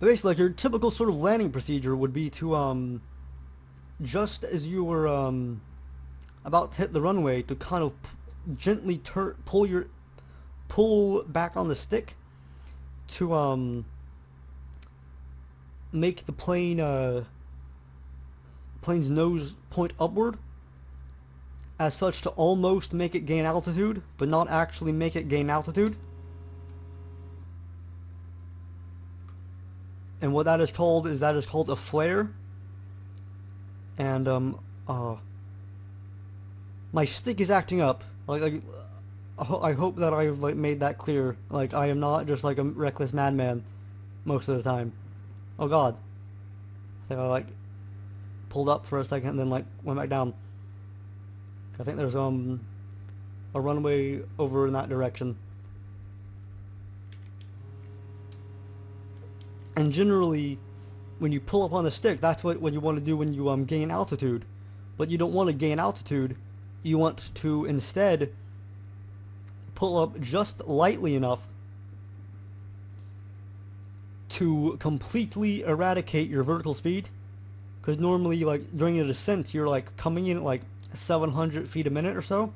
Basically, like your typical sort of landing procedure would be to just as you were about to hit the runway, to kind of gently pull back on the stick to make the plane's nose point upward, as such to almost make it gain altitude, but not actually make it gain altitude. And what that is called a flare. And my stick is acting up. I hope that I've like made that clear. Like, I am not just like a reckless madman most of the time. Oh God, I think I like pulled up for a second and then like went back down. I think there's a runway over in that direction. And generally, when you pull up on the stick, that's what you want to do when you gain altitude. But you don't want to gain altitude. You want to instead pull up just lightly enough to completely eradicate your vertical speed. Because normally, like, during a descent, you're like coming in at like 700 feet a minute or so,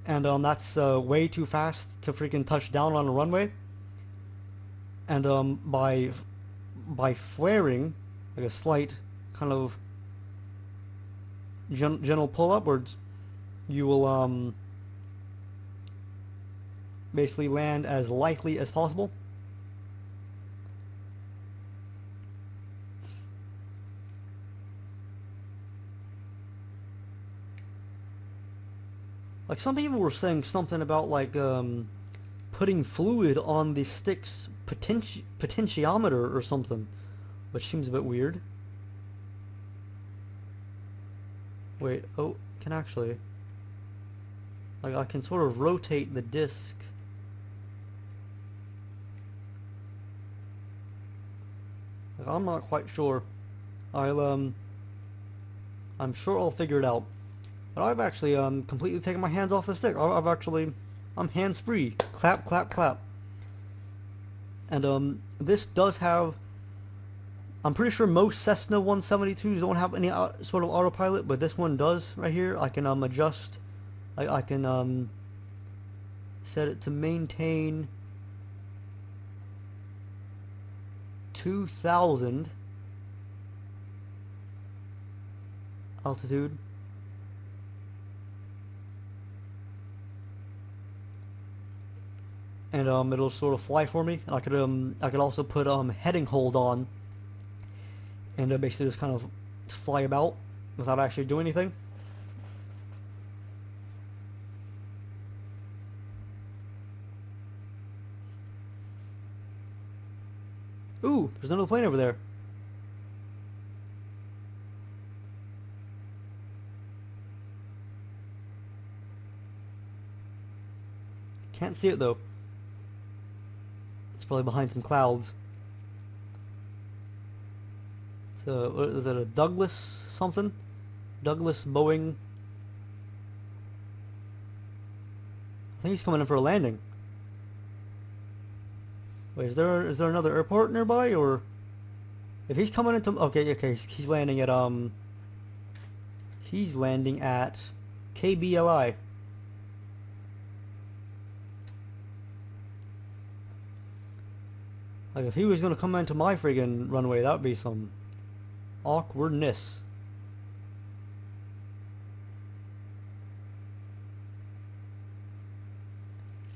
and that's way too fast to freaking touch down on a runway. And by flaring, like a slight kind of gentle pull upwards, you will basically land as lightly as possible. Like, some people were saying something about like putting fluid on the stick's potentiometer or something, which seems a bit weird. Wait, oh, can actually, like, I can sort of rotate the disc. Like, I'm not quite sure. I'm sure I'll figure it out. But I've actually completely taken my hands off the stick. I'm hands-free. Clap, clap, clap. And this does have, I'm pretty sure most Cessna 172s don't have any sort of autopilot, but this one does right here. I can adjust, I can set it to maintain 2,000 altitude. And it'll sort of fly for me. And I could also put heading hold on, and basically just kind of fly about without actually doing anything. Ooh, there's another plane over there. Can't see it though. It's probably behind some clouds. So, what is it, a Douglas something? Douglas Boeing. I think he's coming in for a landing. Wait, is there another airport nearby, or if he's coming into, okay, he's landing at KBLI. Like, if he was gonna come into my friggin' runway, that would be some awkwardness.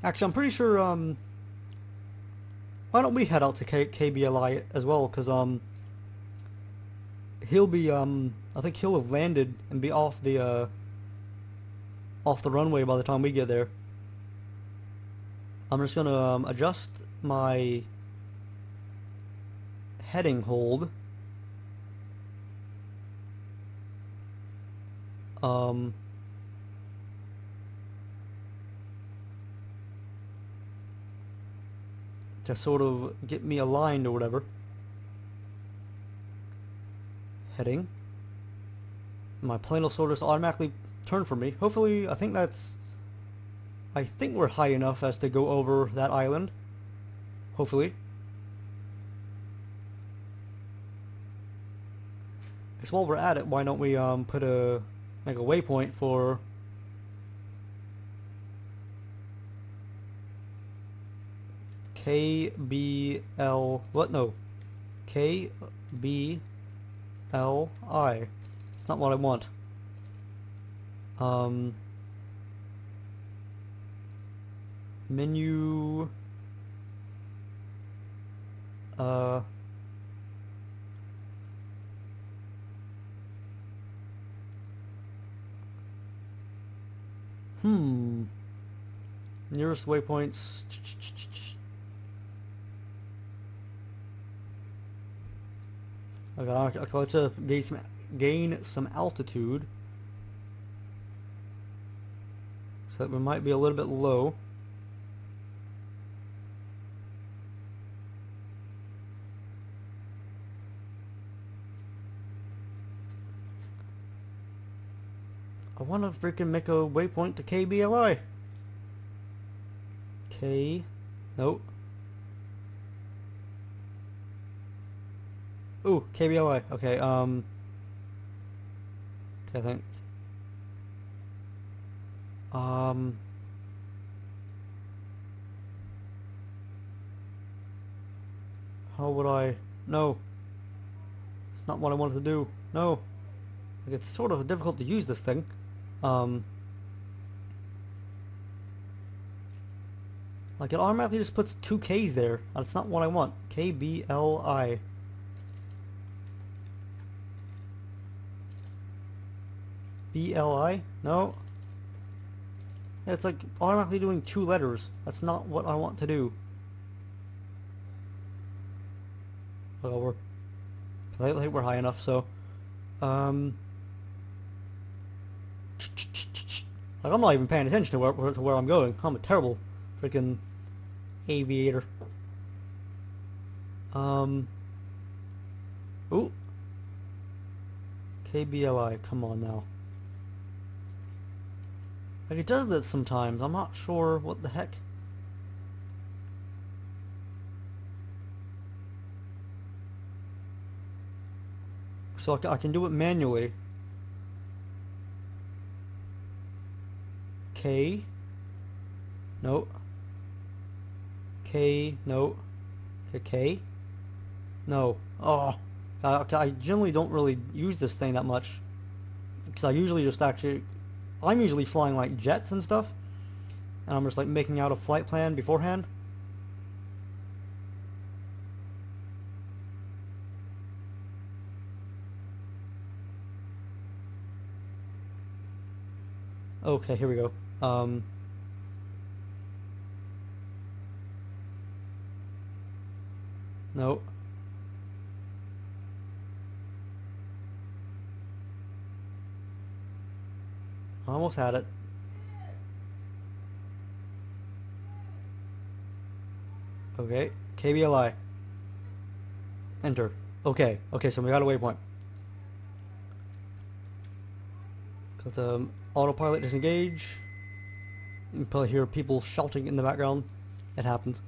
Actually, I'm pretty sure, why don't we head out to KBLI as well, because, he'll be, I think he'll have landed and be off the runway by the time we get there. I'm just gonna, adjust my heading hold. To sort of get me aligned or whatever. Heading. My plane will sort of automatically turn for me. Hopefully, I think we're high enough as to go over that island. Hopefully. guess while we're at it, why don't we make a waypoint for KBL, what? No. KBLI. It's not what I want. Menu. Nearest waypoints. Okay, let's gain some altitude. So that we might be a little bit low. I want to freaking make a waypoint to KBLI. Nope. Ooh, KBLI. Okay, okay, I think. How would I? No. It's not what I wanted to do. No. Like, it's sort of difficult to use this thing. Like, it automatically just puts 2 Ks there. That's not what I want. KBLI. BLI? No. Yeah, it's like automatically doing 2 letters. That's not what I want to do. Well, I think we're high enough, so like, I'm not even paying attention to where I'm going. I'm a terrible freaking aviator. Ooh. KBLI, come on now. Like, it does that sometimes. I'm not sure what the heck. So I can do it manually. K. No. K. No. K. No. Oh. I generally don't really use this thing that much. Because I usually just I'm usually flying like jets and stuff. And I'm just like making out a flight plan beforehand. Okay, here we go. No. Almost had it. Okay, KBLI. Enter. Okay, so we got a waypoint. Let's autopilot disengage. You can probably hear people shouting in the background. It happens.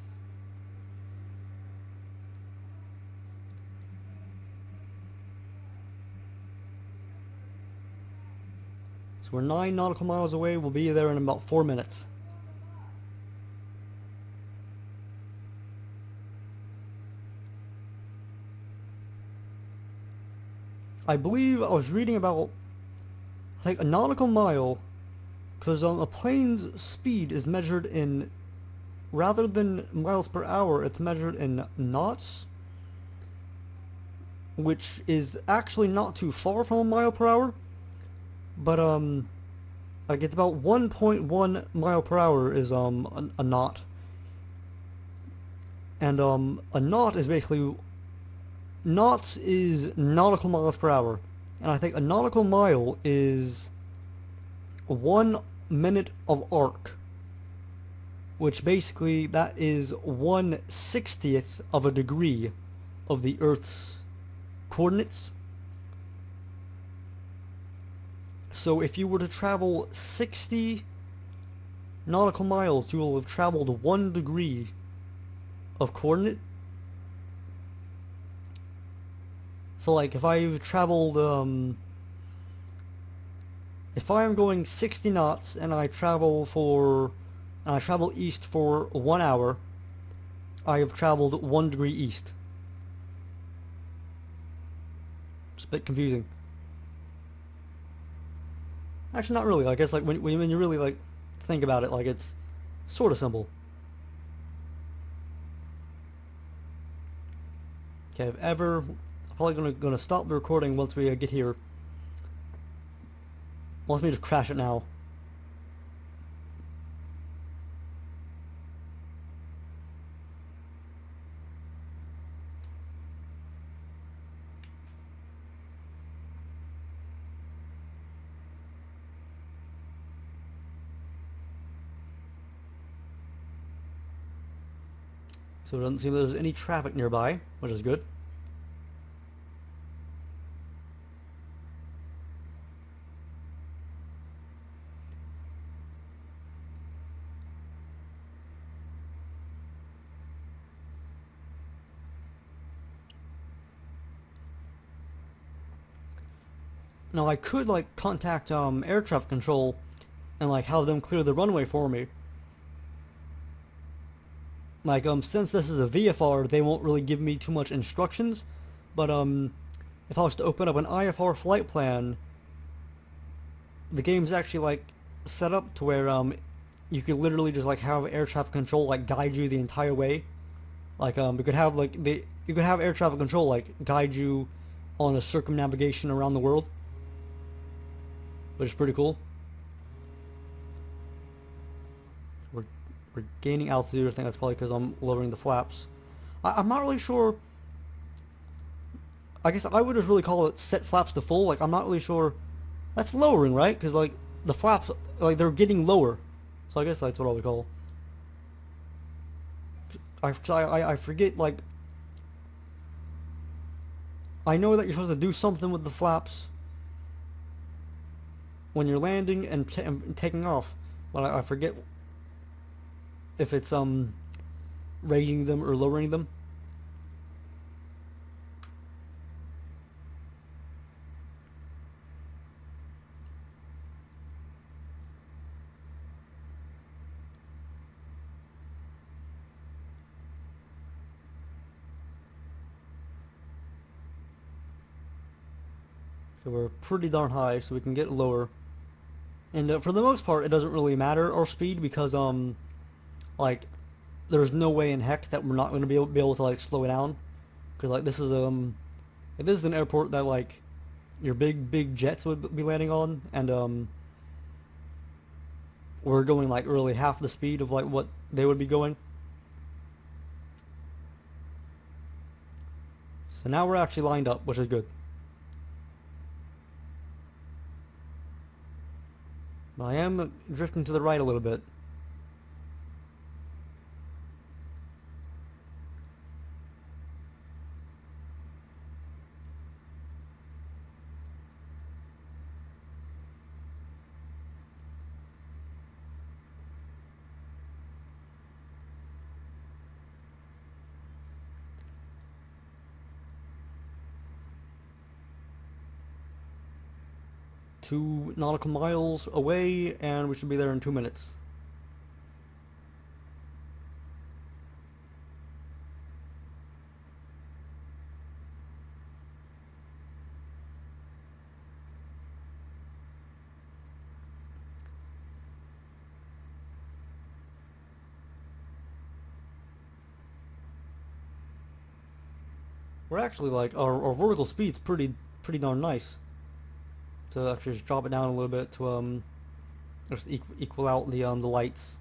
So we're 9 nautical miles away. We'll be there in about 4 minutes. I believe I was reading about like a nautical mile, because a plane's speed is measured in, rather than miles per hour, it's measured in knots, which is actually not too far from a mile per hour, but like it's about 1.1 mile per hour is a knot, and a knot is basically, knots is nautical miles per hour. And I think a nautical mile is 1 minute of arc, which basically that is 1/60th of a degree of the Earth's coordinates. So if you were to travel 60 nautical miles, you will have traveled 1 degree of coordinate. So like if I've traveled if I am going 60 knots and I travel east for 1 hour, I have traveled 1 degree east. It's a bit confusing. Actually, not really. I guess like when you really like think about it, like it's sort of simple. Okay, if ever, I'm probably gonna stop the recording once we get here. Let me just crash it now. So it doesn't seem there's any traffic nearby, which is good. Now I could like contact air traffic control and like have them clear the runway for me. Like since this is a VFR, they won't really give me too much instructions, but if I was to open up an IFR flight plan, the game's actually like set up to where you could literally just like have air traffic control like guide you the entire way. Like you could have you could have air traffic control like guide you on a circumnavigation around the world, which is pretty cool. We're gaining altitude. I think that's probably because I'm lowering the flaps. I'm not really sure. I guess I would just really call it set flaps to full. Like I'm not really sure. That's lowering, right? Because like the flaps, like they're getting lower. So I guess that's what I would call. I forget, like I know that you're supposed to do something with the flaps when you're landing and taking off, but I forget if it's raising them or lowering them. So we're pretty darn high, so we can get lower. And for the most part, it doesn't really matter our speed because like there's no way in heck that we're not going to be able to like slow it down, because like this is an airport that like your big jets would be landing on, and we're going like really half the speed of like what they would be going. So now we're actually lined up, which is good. I am drifting to the right a little bit. Two nautical miles away, and we should be there in 2 minutes. We're actually like our vertical speed's pretty darn nice. To actually just drop it down a little bit to just equal out the lights.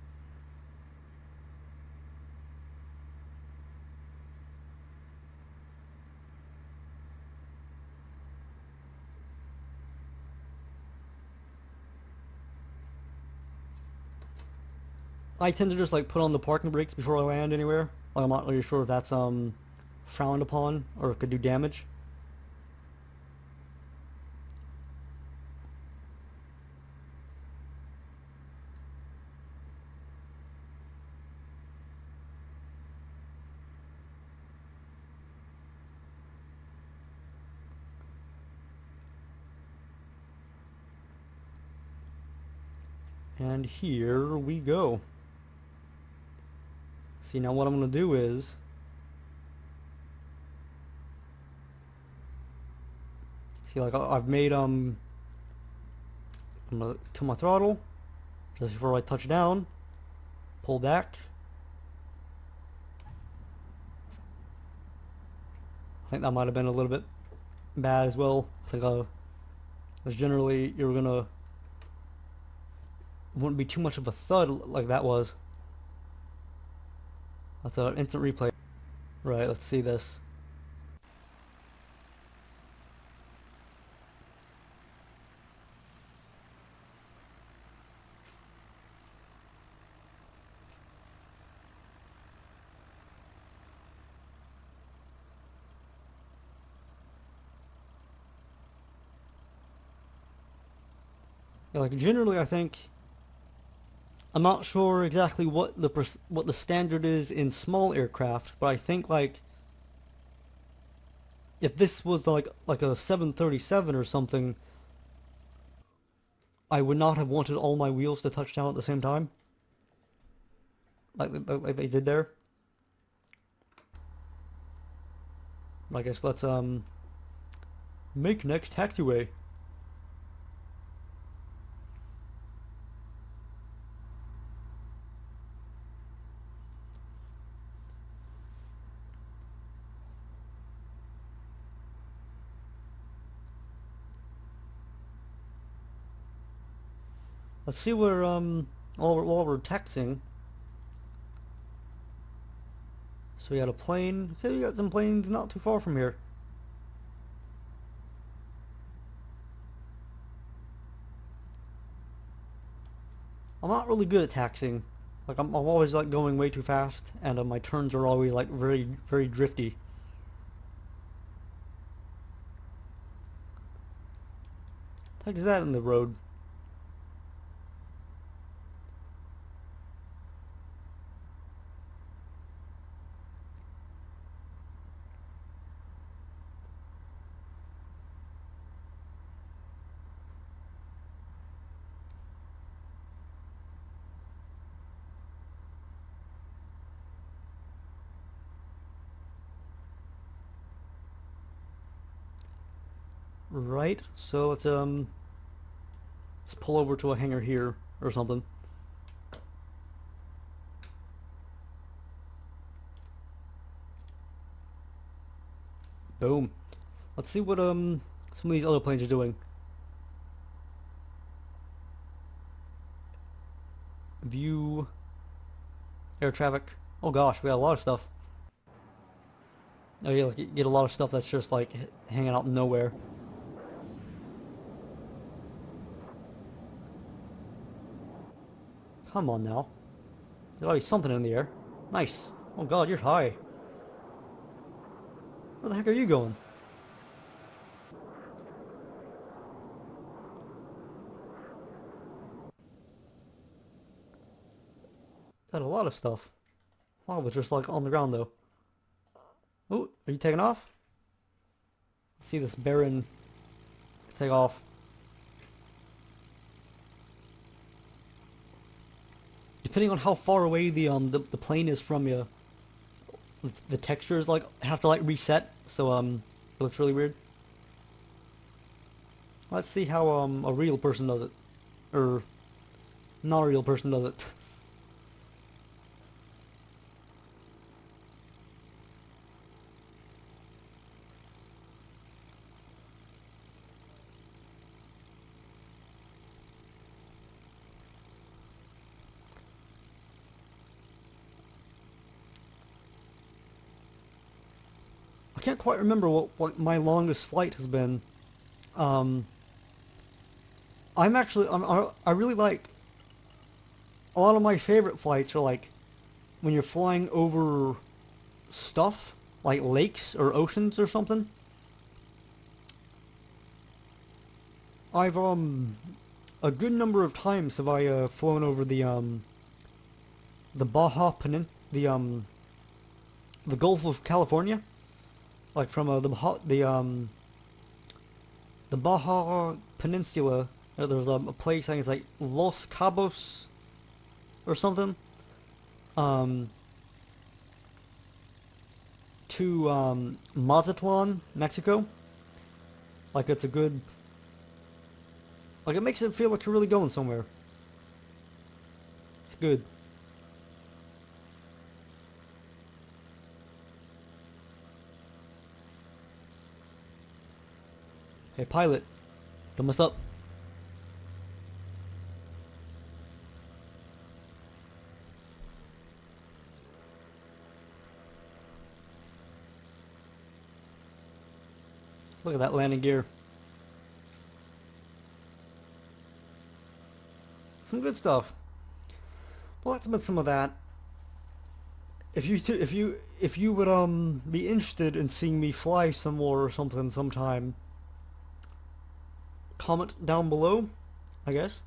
I tend to just like put on the parking brakes before I land anywhere. Like, I'm not really sure if that's frowned upon or it could do damage. And here we go. See, now what I'm going to do is, see, like I've made, I'm going to kill my throttle just before I touch down, pull back. I think that might have been a little bit bad as well. I think because generally you're going to, wouldn't be too much of a thud like that was. That's an instant replay. Right, let's see this. Yeah, like generally I think, I'm not sure exactly what the standard is in small aircraft, but I think like if this was like a 737 or something, I would not have wanted all my wheels to touch down at the same time, like they did there. I guess let's make next taxiway. Let's see where while we're taxiing. So we got a plane. Okay, we got some planes not too far from here. I'm not really good at taxiing. Like I'm always like going way too fast, and my turns are always like very drifty. What the heck is that in the road? Right, so let's pull over to a hangar here or something. Boom. Let's see what some of these other planes are doing. View air traffic. Oh gosh, we got a lot of stuff. Oh yeah, like you get a lot of stuff that's just like hanging out in nowhere. Come on now. There's always something in the air. Nice. Oh god, you're high. Where the heck are you going? Got a lot of stuff. A lot of it's just like on the ground though. Oh, are you taking off? Let's see this Baron take off. Depending on how far away the plane is from you, the textures like have to like reset, so it looks really weird. Let's see how a real person does it, or not a real person does it. I can't quite remember what my longest flight has been. I'm actually I really like, a lot of my favorite flights are like when you're flying over stuff like lakes or oceans or something. I've a good number of times have I flown over the Baja Penin the Gulf of California, like from the Baja Peninsula There's a place, I think it's like Los Cabos or something. Um, to Mazatlan, Mexico. Like it's a good, like it makes it feel like you're really going somewhere. It's good. Hey pilot, don't mess up. Look at that landing gear. Some good stuff. Well, that's been some of that. If you would be interested in seeing me fly some more or something sometime, comment down below, I guess.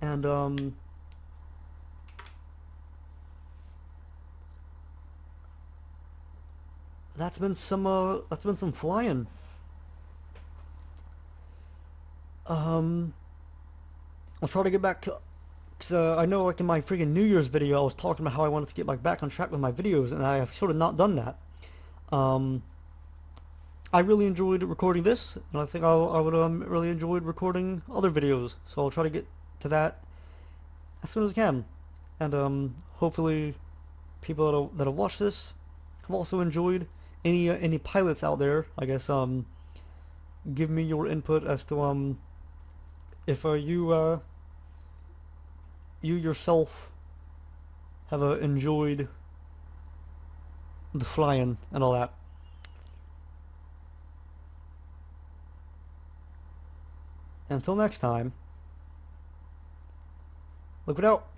And that's been some flying. I'll try to get back, cause I know like in my freaking New Year's video I was talking about how I wanted to get like back on track with my videos, and I have sort of not done that. Um, I really enjoyed recording this, and I think I would really enjoyed recording other videos. So I'll try to get to that as soon as I can, and hopefully people that'll watch this have also enjoyed. Any pilots out there, I guess, give me your input as to if you yourself have enjoyed the flying and all that. Until next time, look it out.